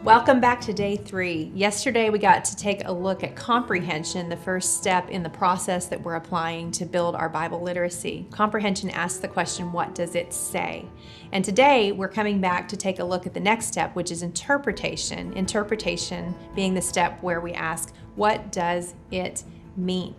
Welcome back to day 3. Yesterday we got to take a look at comprehension, the first step in the process that we're applying to build our Bible literacy. Comprehension asks the question, what does it say? And today we're coming back to take a look at the next step, which is interpretation. Interpretation being the step where we ask, what does it mean?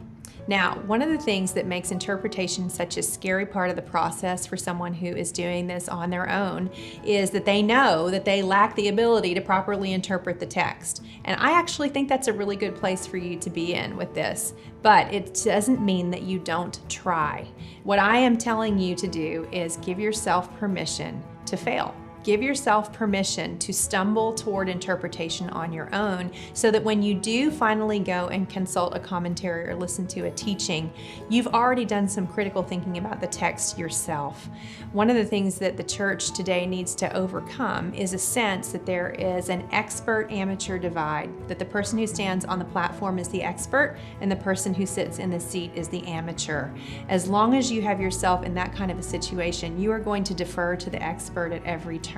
Now, one of the things that makes interpretation such a scary part of the process for someone who is doing this on their own is that they know that they lack the ability to properly interpret the text. And I actually think that's a really good place for you to be in with this, but it doesn't mean that you don't try. What I am telling you to do is give yourself permission to fail. Give yourself permission to stumble toward interpretation on your own so that when you do finally go and consult a commentary or listen to a teaching, you've already done some critical thinking about the text yourself. One of the things that the church today needs to overcome is a sense that there is an expert-amateur divide, that the person who stands on the platform is the expert and the person who sits in the seat is the amateur. As long as you have yourself in that kind of a situation, you are going to defer to the expert at every turn.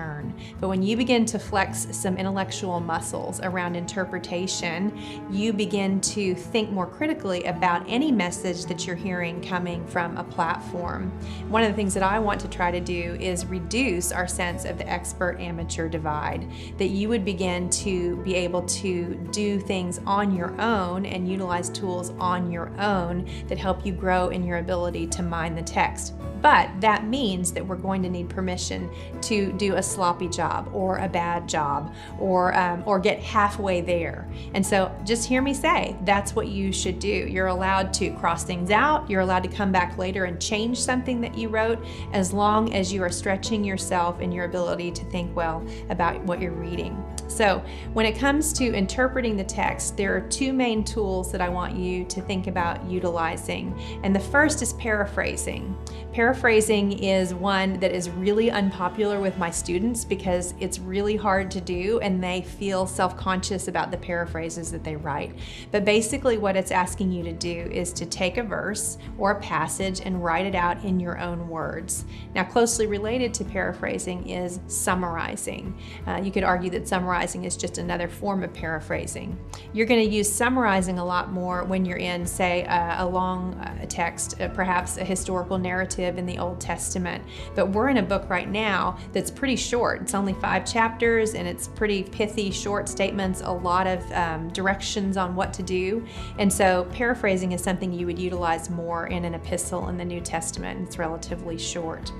But when you begin to flex some intellectual muscles around interpretation, you begin to think more critically about any message that you're hearing coming from a platform. One of the things that I want to try to do is reduce our sense of the expert-amateur divide, that you would begin to be able to do things on your own and utilize tools on your own that help you grow in your ability to mine the text. But that means that we're going to need permission to do a sloppy job or a bad job or get halfway there. And so just hear me say, that's what you should do. You're allowed to cross things out. You're allowed to come back later and change something that you wrote, as long as you are stretching yourself and your ability to think well about what you're reading. So when it comes to interpreting the text, there are two main tools that I want you to think about utilizing. And the first is paraphrasing. Paraphrasing is one that is really unpopular with my students because it's really hard to do and they feel self-conscious about the paraphrases that they write. But basically what it's asking you to do is to take a verse or a passage and write it out in your own words. Now, closely related to paraphrasing is summarizing. You could argue that summarizing is just another form of paraphrasing. You're going to use summarizing a lot more when you're in, say, a long text, perhaps a historical narrative in the Old Testament. But we're in a book right now that's pretty short. It's only 5 chapters and it's pretty pithy, short statements, a lot of directions on what to do. And so paraphrasing is something you would utilize more in an epistle in the New Testament. It's relatively short.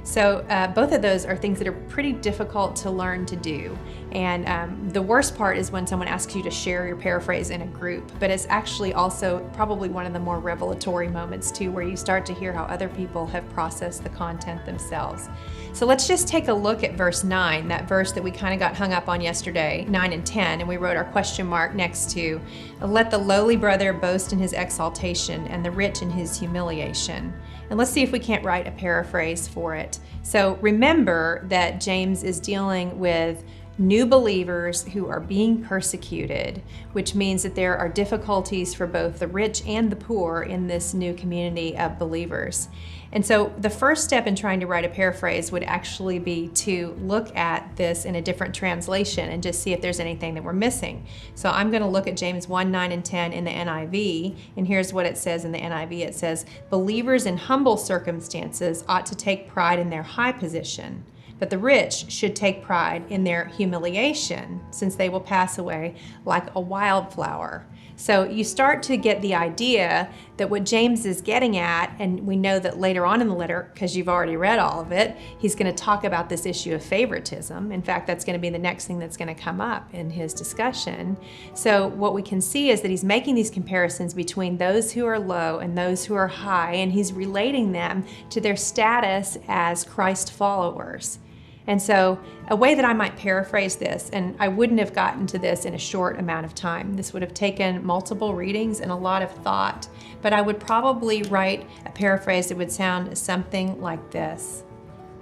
So both of those are things that are pretty difficult to learn to do. And the worst part is when someone asks you to share your paraphrase in a group, but it's actually also probably one of the more revelatory moments too, where you start to hear how other people have processed the content themselves. So let's just take a look at verse 9, that verse that we kind of got hung up on yesterday, 9 and 10, and we wrote our question mark next to, let the lowly brother boast in his exaltation and the rich in his humiliation. And let's see if we can't write a paraphrase for it. So remember that James is dealing with new believers who are being persecuted, which means that there are difficulties for both the rich and the poor in this new community of believers. And so the first step in trying to write a paraphrase would actually be to look at this in a different translation and just see if there's anything that we're missing. So I'm going to look at James 1, 9, and 10 in the NIV, and here's what it says in the NIV. It says, believers in humble circumstances ought to take pride in their high position, but the rich should take pride in their humiliation, since they will pass away like a wildflower. So you start to get the idea that what James is getting at, and we know that later on in the letter, because you've already read all of it, he's going to talk about this issue of favoritism. In fact, that's going to be the next thing that's going to come up in his discussion. So what we can see is that he's making these comparisons between those who are low and those who are high, and he's relating them to their status as Christ followers. And so a way that I might paraphrase this, and I wouldn't have gotten to this in a short amount of time. This would have taken multiple readings and a lot of thought, but I would probably write a paraphrase that would sound something like this.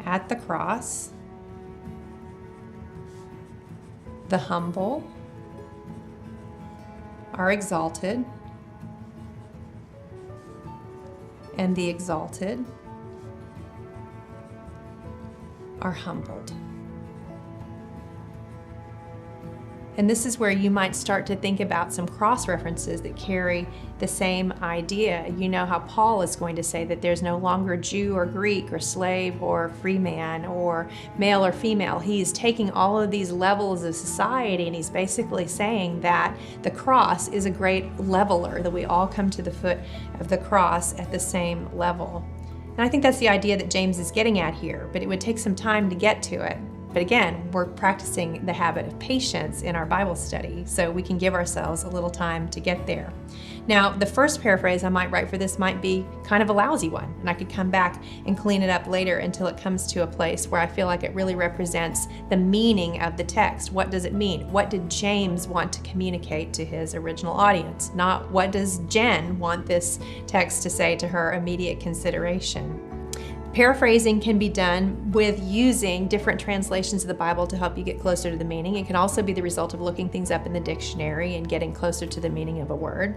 At the cross, the humble are exalted, and the exalted are humbled. And this is where you might start to think about some cross-references that carry the same idea. You know how Paul is going to say that there's no longer Jew or Greek or slave or free man or male or female. He's taking all of these levels of society and he's basically saying that the cross is a great leveler, that we all come to the foot of the cross at the same level. And I think that's the idea that James is getting at here, but it would take some time to get to it. But again, we're practicing the habit of patience in our Bible study, so we can give ourselves a little time to get there. Now, the first paraphrase I might write for this might be kind of a lousy one, and I could come back and clean it up later until it comes to a place where I feel like it really represents the meaning of the text. What does it mean? What did James want to communicate to his original audience? Not what does Jen want this text to say to her immediate consideration? Paraphrasing can be done with using different translations of the Bible to help you get closer to the meaning. It can also be the result of looking things up in the dictionary and getting closer to the meaning of a word.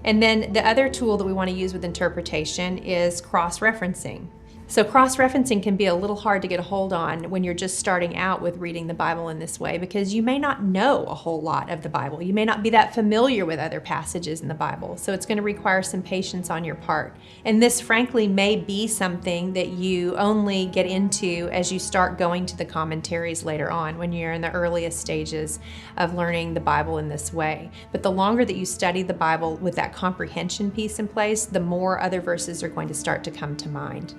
And then the other tool that we want to use with interpretation is cross-referencing. So cross-referencing can be a little hard to get a hold on when you're just starting out with reading the Bible in this way, because you may not know a whole lot of the Bible. You may not be that familiar with other passages in the Bible. So it's going to require some patience on your part. And this frankly may be something that you only get into as you start going to the commentaries later on, when you're in the earliest stages of learning the Bible in this way. But the longer that you study the Bible with that comprehension piece in place, the more other verses are going to start to come to mind.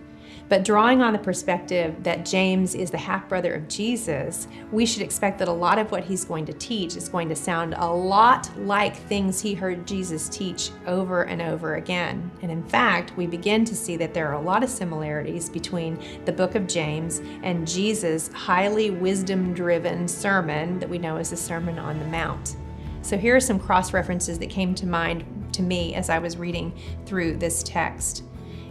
But drawing on the perspective that James is the half-brother of Jesus, we should expect that a lot of what he's going to teach is going to sound a lot like things he heard Jesus teach over and over again. And in fact, we begin to see that there are a lot of similarities between the book of James and Jesus' highly wisdom-driven sermon that we know as the Sermon on the Mount. So here are some cross-references that came to mind to me as I was reading through this text.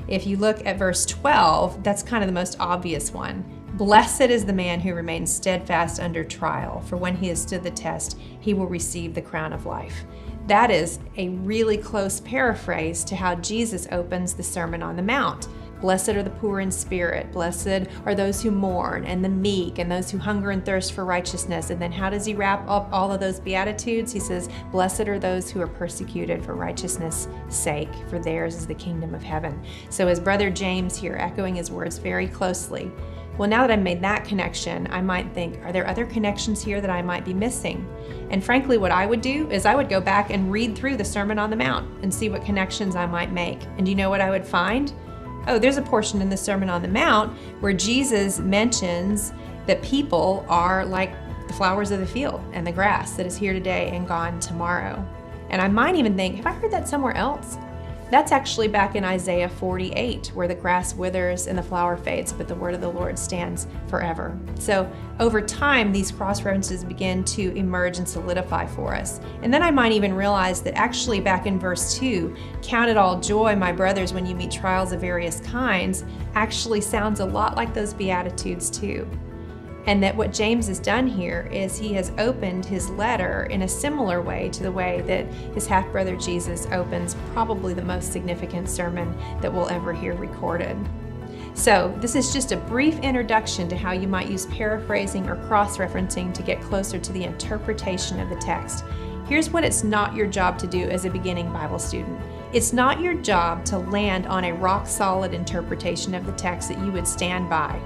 If you look at verse 12, that's kind of the most obvious one. Blessed is the man who remains steadfast under trial, for when he has stood the test, he will receive the crown of life. That is a really close paraphrase to how Jesus opens the Sermon on the Mount. Blessed are the poor in spirit. Blessed are those who mourn and the meek and those who hunger and thirst for righteousness. And then how does he wrap up all of those Beatitudes? He says, blessed are those who are persecuted for righteousness' sake, for theirs is the kingdom of heaven. So as Brother James here, echoing his words very closely. Well, now that I've made that connection, I might think, are there other connections here that I might be missing? And frankly, what I would do is I would go back and read through the Sermon on the Mount and see what connections I might make. And do you know what I would find? Oh, there's a portion in the Sermon on the Mount where Jesus mentions that people are like the flowers of the field and the grass that is here today and gone tomorrow. And I might even think, have I heard that somewhere else? That's actually back in Isaiah 48, where the grass withers and the flower fades, but the word of the Lord stands forever. So over time, these cross-references begin to emerge and solidify for us. And then I might even realize that actually back in verse 2, count it all joy, my brothers, when you meet trials of various kinds, actually sounds a lot like those Beatitudes too. And that what James has done here is he has opened his letter in a similar way to the way that his half-brother Jesus opens probably the most significant sermon that we'll ever hear recorded. So this is just a brief introduction to how you might use paraphrasing or cross-referencing to get closer to the interpretation of the text. Here's what it's not your job to do as a beginning Bible student. It's not your job to land on a rock-solid interpretation of the text that you would stand by.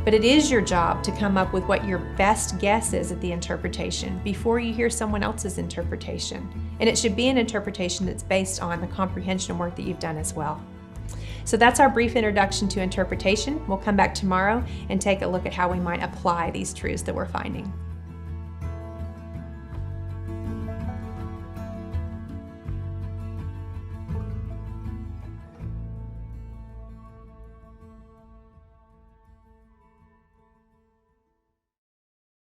But it is your job to come up with what your best guess is at the interpretation before you hear someone else's interpretation. And it should be an interpretation that's based on the comprehension work that you've done as well. So that's our brief introduction to interpretation. We'll come back tomorrow and take a look at how we might apply these truths that we're finding.